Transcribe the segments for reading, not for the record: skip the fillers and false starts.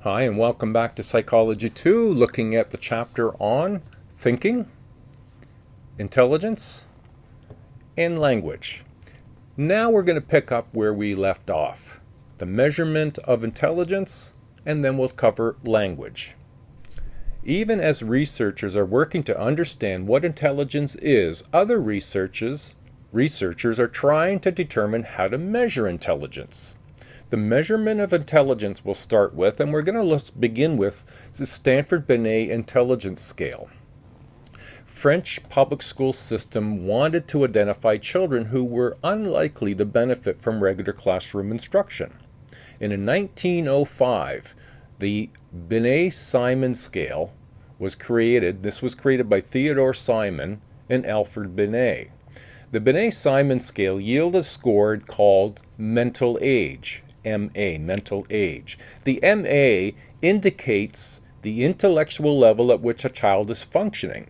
Hi, and welcome back to Psychology 2, looking at the chapter on thinking, intelligence, and language. Now we're going to pick up where we left off, the measurement of intelligence, and then we'll cover language. Even as researchers are working to understand what intelligence is, other researchers are trying to determine how to measure intelligence. The measurement of intelligence we'll start with, and we're going to begin with the Stanford-Binet Intelligence Scale. French public school system wanted to identify children who were unlikely to benefit from regular classroom instruction. And in 1905, the Binet-Simon scale was created. This was created by Theodore Simon and Alfred Binet. The Binet-Simon scale yielded a score called mental age. MA, mental age. The MA indicates the intellectual level at which a child is functioning.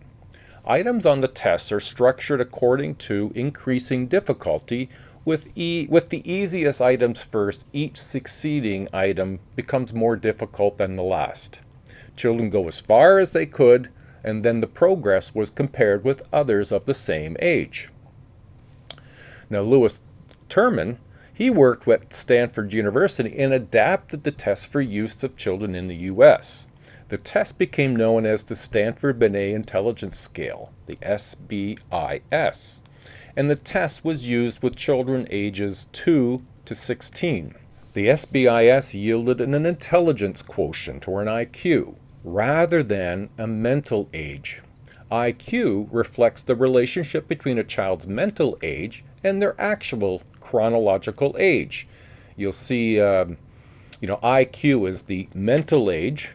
Items on the tests are structured according to increasing difficulty, with the easiest items first. Each succeeding item becomes more difficult than the last. Children go as far as they could, and then the progress was compared with others of the same age. Now, Louis Terman, he worked at Stanford University and adapted the test for use of children in the U.S. The test became known as the Stanford-Binet Intelligence Scale, the SBIS, and the test was used with children ages 2 to 16. The SBIS yielded an intelligence quotient, or an IQ, rather than a mental age. IQ reflects the relationship between a child's mental age and their actual chronological age. You'll see, IQ is the mental age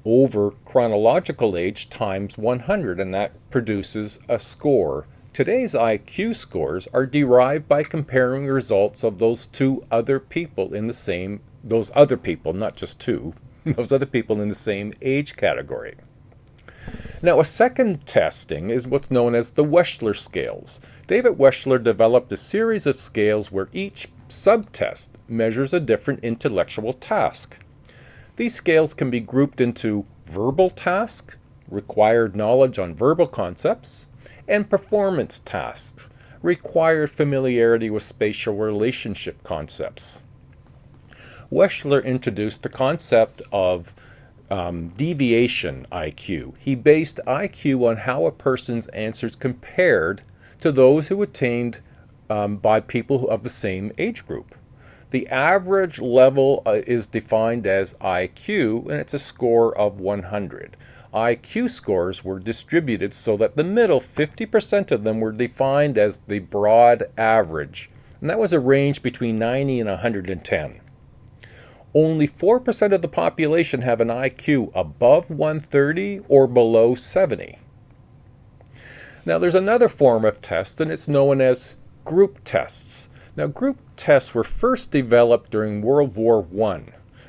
over chronological age times 100, and that produces a score. Today's IQ scores are derived by comparing results of those other people in the same age category. Now, a second testing is what's known as the Weschler Scales. David Weschler developed a series of scales where each subtest measures a different intellectual task. These scales can be grouped into verbal task, required knowledge on verbal concepts, and performance tasks, required familiarity with spatial relationship concepts. Weschler introduced the concept of deviation IQ. He based IQ on how a person's answers compared to those who attained by people of the same age group. The average level is defined as IQ, and it's a score of 100. IQ scores were distributed so that the middle 50% of them were defined as the broad average, and that was a range between 90 and 110. Only 4% of the population have an IQ above 130 or below 70. Now, there's another form of test, and it's known as group tests. Now, group tests were first developed during World War I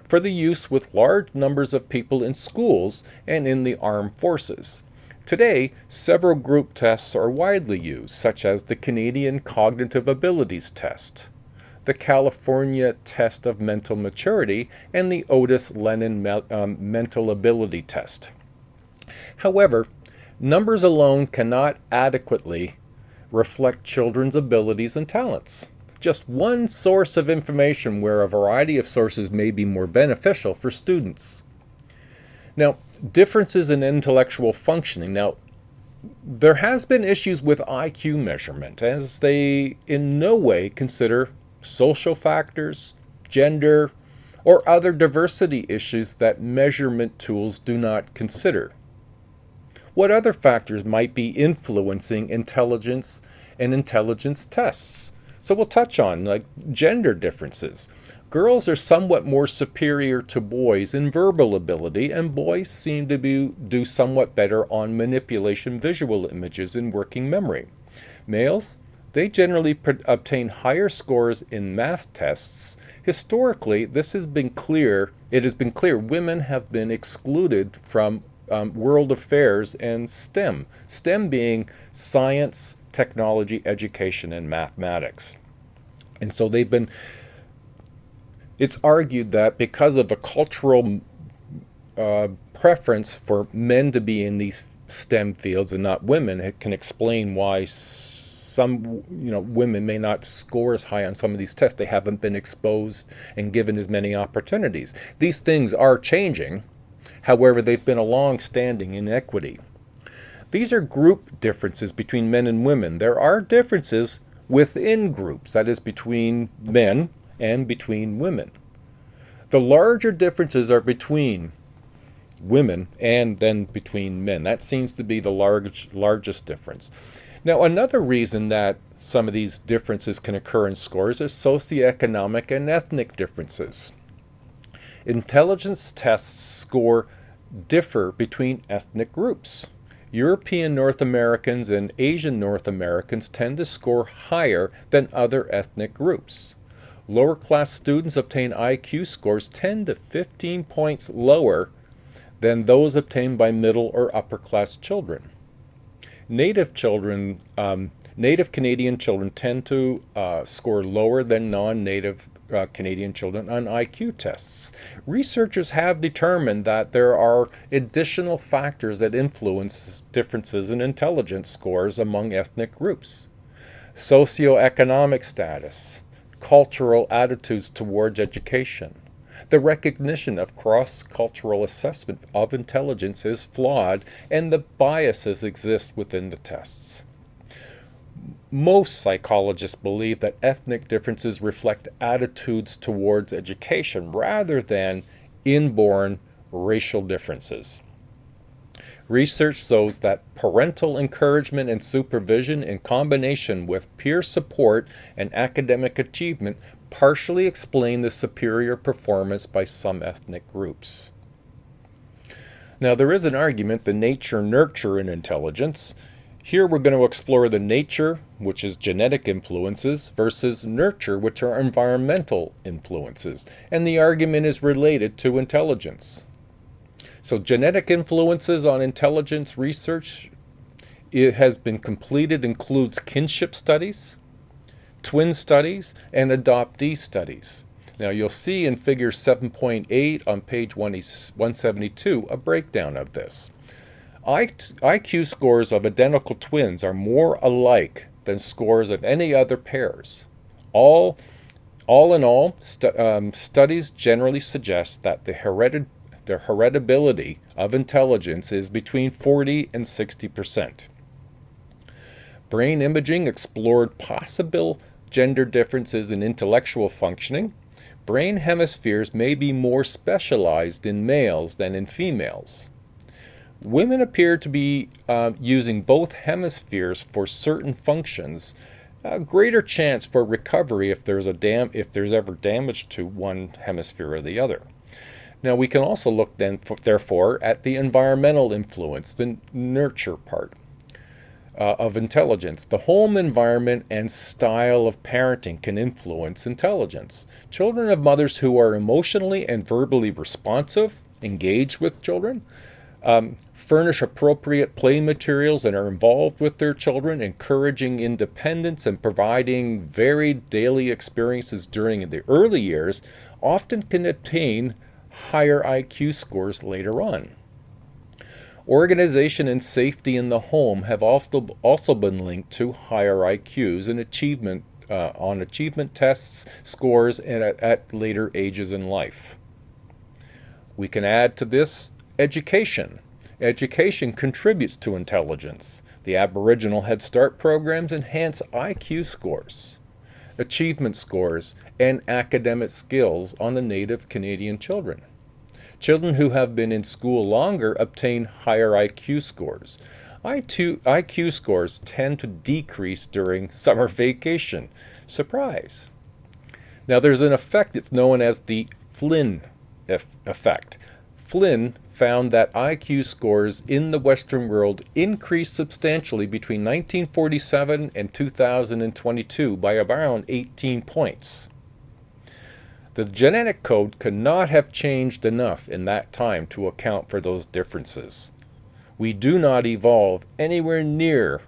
for the use with large numbers of people in schools and in the armed forces. Today, several group tests are widely used, such as the Canadian Cognitive Abilities Test, the California Test of Mental Maturity, and the Otis Lennon Mental Ability Test. However, numbers alone cannot adequately reflect children's abilities and talents. Just one source of information where a variety of sources may be more beneficial for students. Now, differences in intellectual functioning. Now, there has been issues with IQ measurement, as they in no way consider social factors, gender, or other diversity issues that measurement tools do not consider. What other factors might be influencing intelligence and intelligence tests? So we'll touch on gender differences. Girls are somewhat more superior to boys in verbal ability, and boys seem to do somewhat better on manipulation visual images and working memory. Males, they generally obtain higher scores in math tests. Historically, it has been clear women have been excluded from world affairs and STEM. STEM being science, technology, education, and mathematics. And so it's argued that because of a cultural preference for men to be in these STEM fields and not women, it can explain why some women may not score as high on some of these tests. They haven't been exposed and given as many opportunities. These things are changing. However, they've been a long-standing inequity. These are group differences between men and women. There are differences within groups, that is, between men and between women. The larger differences are between women and then between men. That seems to be the largest difference. Now, another reason that some of these differences can occur in scores is socioeconomic and ethnic differences. Intelligence tests score differ between ethnic groups. European North Americans and Asian North Americans tend to score higher than other ethnic groups. Lower class students obtain IQ scores 10 to 15 points lower than those obtained by middle or upper class children. Native Canadian children tend to score lower than non-native Canadian children on IQ tests. Researchers have determined that there are additional factors that influence differences in intelligence scores among ethnic groups. Socioeconomic status, cultural attitudes towards education. The recognition of cross-cultural assessment of intelligence is flawed, and the biases exist within the tests. Most psychologists believe that ethnic differences reflect attitudes towards education rather than inborn racial differences. Research shows that parental encouragement and supervision in combination with peer support and academic achievement partially explain the superior performance by some ethnic groups. Now, there is an argument, the nature-nurture in intelligence. Here we're going to explore the nature, which is genetic influences, versus nurture, which are environmental influences. And the argument is related to intelligence. So genetic influences on intelligence research, it has been completed, includes kinship studies, twin studies, and adoptee studies. Now you'll see in figure 7.8 on page 172 a breakdown of this. IQ scores of identical twins are more alike than scores of any other pairs. All in all, studies generally suggest that the heritability of intelligence is between 40 and 60%. Brain imaging explored possible gender differences in intellectual functioning. Brain hemispheres may be more specialized in males than in females. Women appear to be using both hemispheres for certain functions, a greater chance for recovery if there's ever damage to one hemisphere or the other. Now we can also look then, therefore, at the environmental influence, the nurture part of intelligence. The home environment and style of parenting can influence intelligence. Children of mothers who are emotionally and verbally responsive, engage with children, furnish appropriate play materials and are involved with their children, encouraging independence and providing varied daily experiences during the early years, often can obtain higher IQ scores later on. Organization and safety in the home have also been linked to higher IQs and achievement on achievement tests, scores, and at later ages in life. We can add to this education. Education contributes to intelligence. The Aboriginal Head Start programs enhance IQ scores, achievement scores, and academic skills on the Native Canadian children. Children who have been in school longer obtain higher IQ scores. IQ scores tend to decrease during summer vacation. Surprise! Now there's an effect that's known as the Flynn effect. Flynn found that IQ scores in the Western world increased substantially between 1947 and 2022 by around 18 points. The genetic code could not have changed enough in that time to account for those differences. We do not evolve anywhere near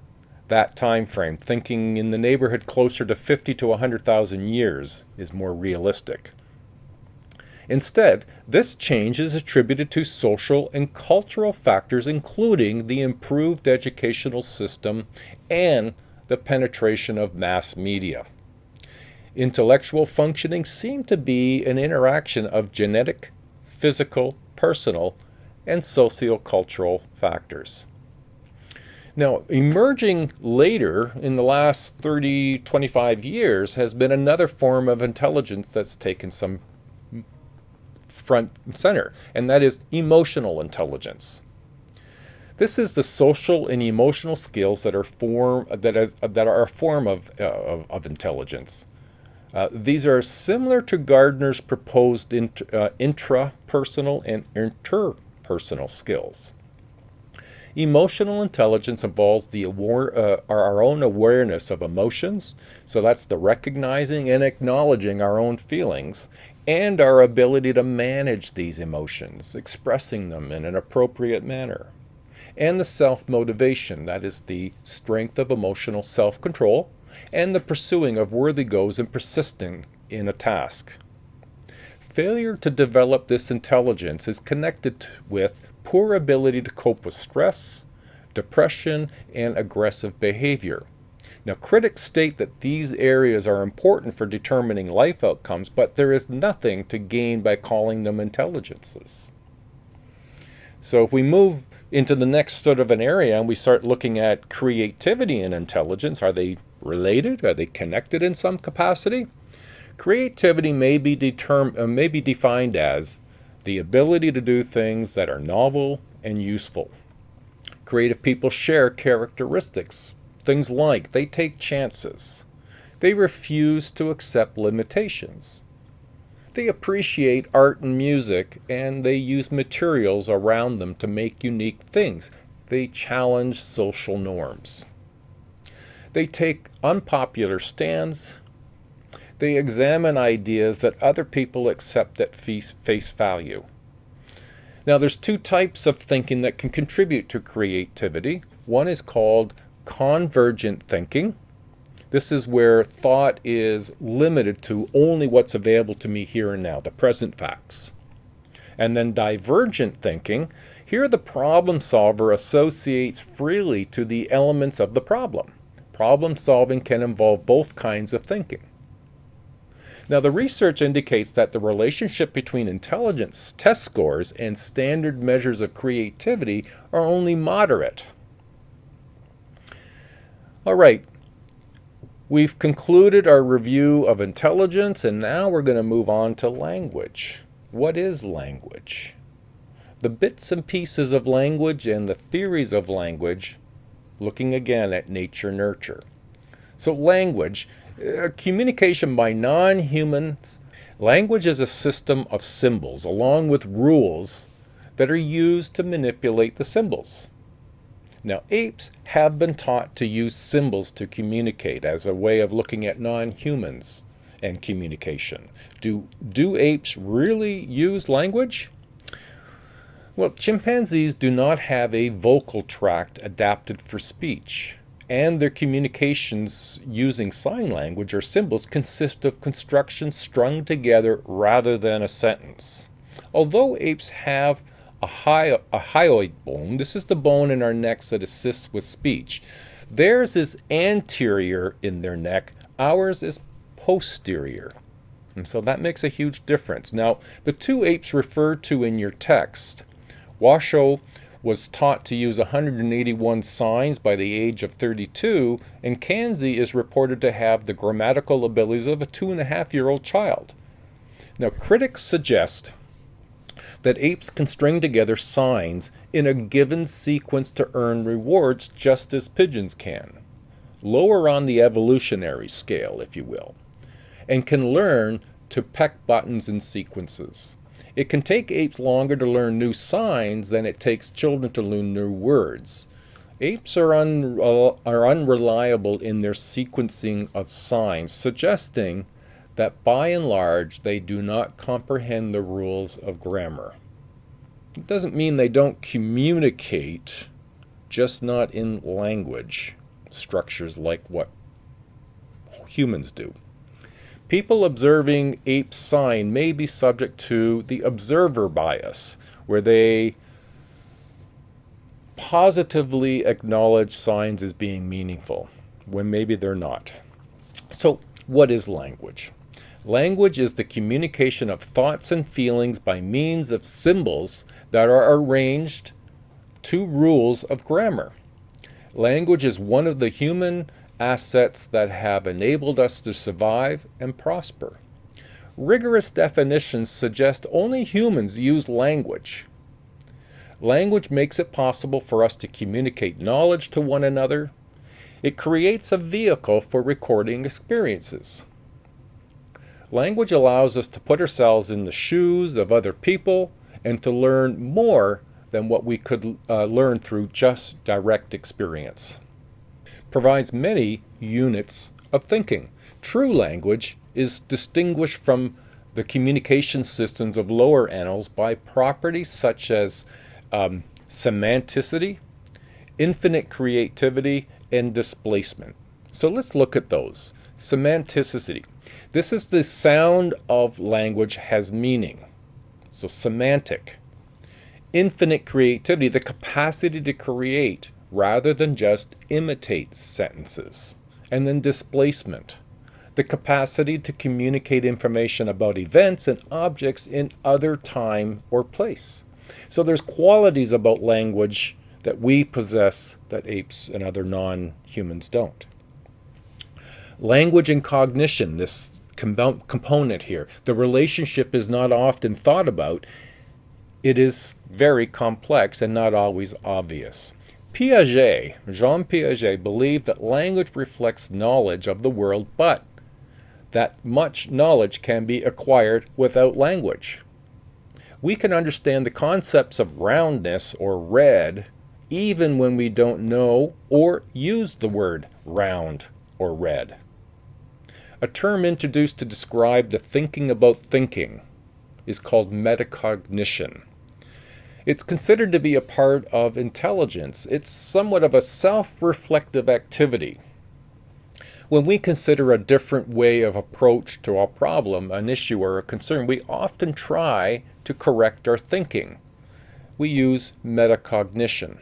that time frame. Thinking in the neighborhood closer to 50 to 100,000 years is more realistic. Instead, this change is attributed to social and cultural factors, including the improved educational system and the penetration of mass media. Intellectual functioning seemed to be an interaction of genetic, physical, personal, and sociocultural factors. Now, emerging later in the last 30, 25 years has been another form of intelligence that's taken some front and center, and that is emotional intelligence. This is the social and emotional skills that are a form of intelligence. These are similar to Gardner's proposed intrapersonal and interpersonal skills. Emotional intelligence involves our own awareness of emotions, so that's the recognizing and acknowledging our own feelings, and our ability to manage these emotions, expressing them in an appropriate manner. And the self-motivation, that is the strength of emotional self-control, and the pursuing of worthy goals and persisting in a task. Failure to develop this intelligence is connected with poor ability to cope with stress, depression, and aggressive behavior. Now, critics state that these areas are important for determining life outcomes, but there is nothing to gain by calling them intelligences. So if we move into the next sort of an area and we start looking at creativity and intelligence, are they related? Are they connected in some capacity? Creativity may be defined as the ability to do things that are novel and useful. Creative people share characteristics. Things like they take chances. They refuse to accept limitations. They appreciate art and music, and they use materials around them to make unique things. They challenge social norms. They take unpopular stands. They examine ideas that other people accept at face value. Now, there's two types of thinking that can contribute to creativity. One is called convergent thinking. This is where thought is limited to only what's available to me here and now, the present facts. And then divergent thinking. Here the problem solver associates freely to the elements of the problem. Problem solving can involve both kinds of thinking. Now, the research indicates that the relationship between intelligence test scores and standard measures of creativity are only moderate. All right, we've concluded our review of intelligence, and now we're going to move on to language. What is language? The bits and pieces of language and the theories of language, looking again at nature-nurture. So language, communication by non-humans. Language is a system of symbols, along with rules that are used to manipulate the symbols. Now, apes have been taught to use symbols to communicate as a way of looking at non-humans and communication. Do apes really use language? Well, chimpanzees do not have a vocal tract adapted for speech, and their communications using sign language or symbols consist of constructions strung together rather than a sentence. Although apes have a hyoid bone, this is the bone in our necks that assists with speech. Theirs is anterior in their neck, ours is posterior. And so that makes a huge difference. Now, the two apes referred to in your text, Washoe was taught to use 181 signs by the age of 32, and Kanzi is reported to have the grammatical abilities of a 2.5-year-old child. Now, critics suggest that apes can string together signs in a given sequence to earn rewards just as pigeons can, lower on the evolutionary scale, if you will, and can learn to peck buttons in sequences. It can take apes longer to learn new signs than it takes children to learn new words. Apes are unreliable in their sequencing of signs, suggesting that by and large they do not comprehend the rules of grammar. It doesn't mean they don't communicate, just not in language structures like what humans do. People observing apes' sign may be subject to the observer bias, where they positively acknowledge signs as being meaningful, when maybe they're not. So, what is language? Language is the communication of thoughts and feelings by means of symbols that are arranged to rules of grammar. Language is one of the human assets that have enabled us to survive and prosper. Rigorous definitions suggest only humans use language. Language makes it possible for us to communicate knowledge to one another. It creates a vehicle for recording experiences. Language allows us to put ourselves in the shoes of other people and to learn more than what we could learn through just direct experience. Provides many units of thinking. True language is distinguished from the communication systems of lower animals by properties such as semanticity, infinite creativity, and displacement. So let's look at those. Semanticity. This is the sound of language has meaning. So semantic. Infinite creativity, the capacity to create rather than just imitate sentences. And then displacement, the capacity to communicate information about events and objects in other time or place. So there's qualities about language that we possess that apes and other non-humans don't. Language and cognition, this component here, the relationship is not often thought about. It is very complex and not always obvious. Jean Piaget believed that language reflects knowledge of the world, but that much knowledge can be acquired without language. We can understand the concepts of roundness or red even when we don't know or use the word round or red. A term introduced to describe the thinking about thinking is called metacognition. It's considered to be a part of intelligence. It's somewhat of a self-reflective activity. When we consider a different way of approach to a problem, an issue, or a concern, we often try to correct our thinking. We use metacognition.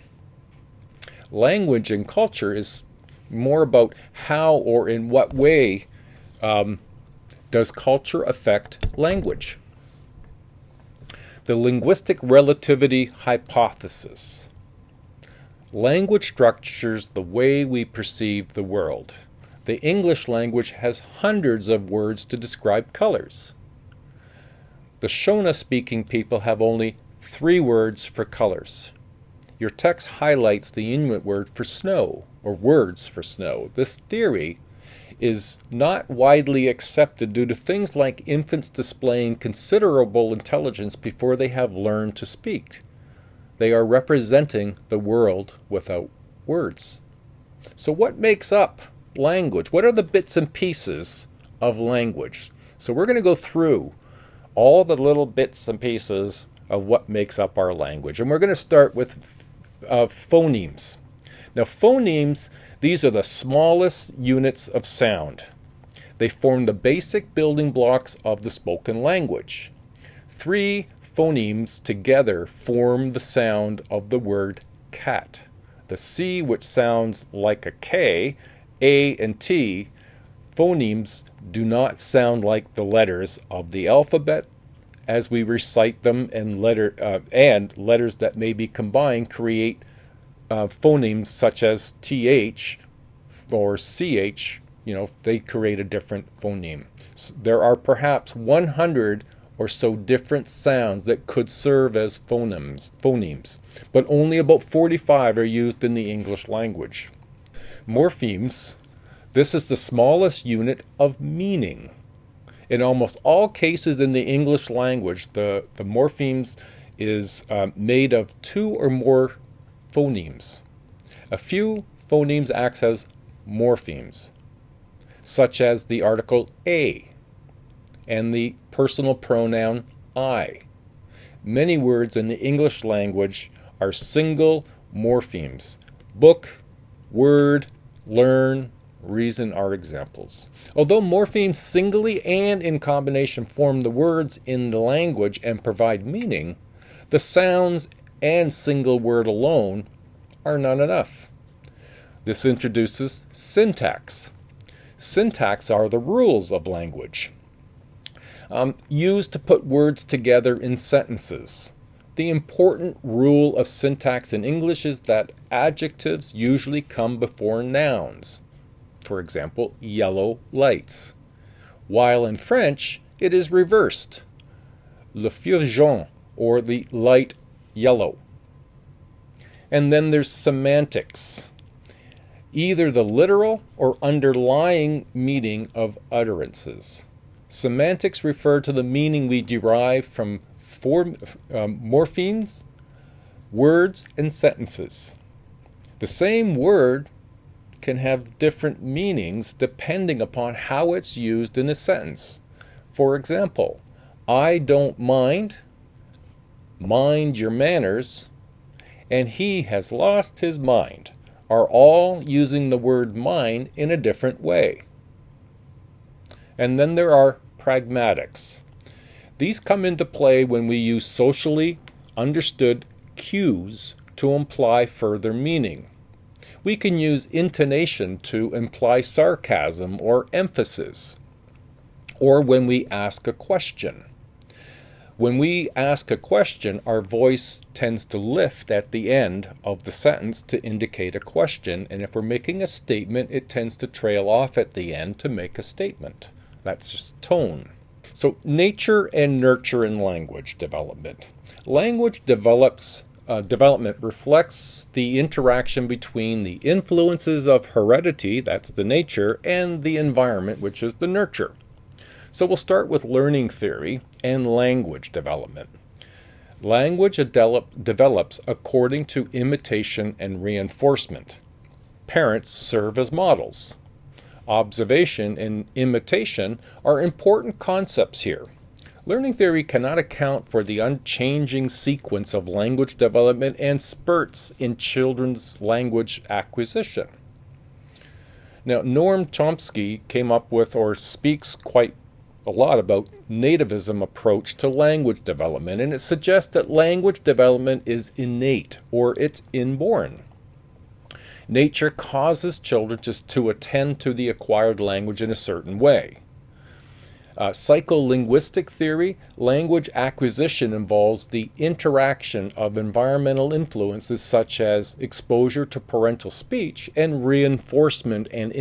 Language and culture is more about how or in what way does culture affect language. The linguistic relativity hypothesis. Language structures the way we perceive the world. The English language has hundreds of words to describe colors. The Shona-speaking people have only 3 words for colors. Your text highlights the Inuit word for snow, or words for snow. This theory is not widely accepted due to things like infants displaying considerable intelligence before they have learned to speak. They are representing the world without words. So what makes up language? What are the bits and pieces of language? So we're going to go through all the little bits and pieces of what makes up our language. And we're going to start with phonemes. Now phonemes, these are the smallest units of sound. They form the basic building blocks of the spoken language. 3 phonemes together form the sound of the word cat. The C, which sounds like a K, A, and T, phonemes do not sound like the letters of the alphabet as we recite them, and letters that may be combined create phonemes such as TH or CH. They create a different phoneme. So there are perhaps 100 or so different sounds that could serve as phonemes, but only about 45 are used in the English language. Morphemes, this is the smallest unit of meaning. In almost all cases in the English language, the morphemes is made of 2 or more phonemes. A few phonemes act as morphemes, such as the article a and the personal pronoun I. Many words in the English language are single morphemes. Book, word, learn, reason are examples. Although morphemes singly and in combination form the words in the language and provide meaning, the sounds and single word alone are not enough. This introduces syntax. Syntax are the rules of language, used to put words together in sentences. The important rule of syntax in English is that adjectives usually come before nouns. For example, yellow lights. While in French, it is reversed. Le feu jaune, or the light yellow. And then there's semantics. Either the literal or underlying meaning of utterances. Semantics refer to the meaning we derive from morphemes, words, and sentences. The same word can have different meanings depending upon how it's used in a sentence. For example, I don't mind your manners, and he has lost his mind are all using the word mind in a different way. And then there are pragmatics. These come into play when we use socially understood cues to imply further meaning. We can use intonation to imply sarcasm or emphasis, or when we ask a question. When we ask a question, our voice tends to lift at the end of the sentence to indicate a question, and if we're making a statement, it tends to trail off at the end to make a statement. That's just tone. So nature and nurture in language development. Language development reflects the interaction between the influences of heredity, that's the nature, and the environment, which is the nurture. So we'll start with learning theory and language development. Language develops according to imitation and reinforcement. Parents serve as models. Observation and imitation are important concepts here. Learning theory cannot account for the unchanging sequence of language development and spurts in children's language acquisition. Now, Noam Chomsky came up with or speaks quite a lot about nativism approach to language development, and it suggests that language development is innate or it's inborn. Nature causes children just to attend to the acquired language in a certain way. Psycholinguistic theory, language acquisition involves the interaction of environmental influences such as exposure to parental speech and reinforcement and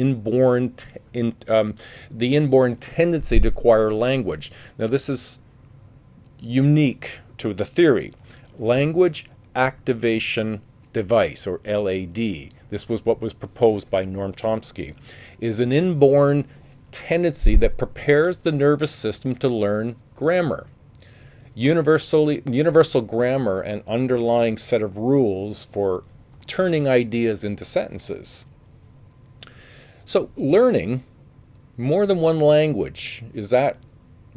the inborn tendency to acquire language. Now this is unique to the theory. Language activation device, or LAD, this was what was proposed by Noam Chomsky, is an inborn tendency that prepares the nervous system to learn grammar. Universal grammar and underlying set of rules for turning ideas into sentences. So learning more than one language, is that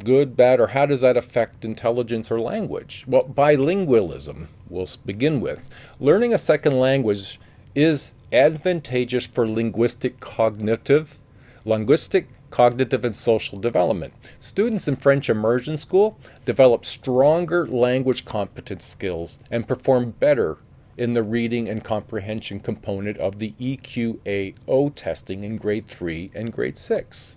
good, bad, or how does that affect intelligence or language? Well, bilingualism we'll begin with. Learning a second language is advantageous for linguistic, cognitive, and social development. Students in French immersion school develop stronger language competence skills and perform better in the reading and comprehension component of the EQAO testing in grade 3 and grade 6.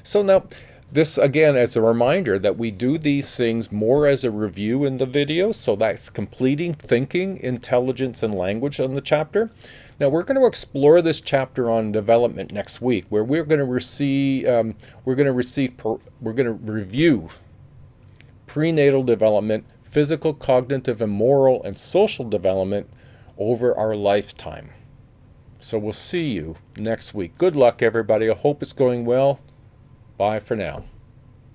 So now, this again as a reminder that we do these things more as a review in the video, so that's completing thinking, intelligence, and language on the chapter. Now we're going to explore this chapter on development next week, where we're going to review prenatal development, physical, cognitive, and moral and social development over our lifetime. So we'll see you next week. Good luck, everybody. I hope it's going well. Bye for now.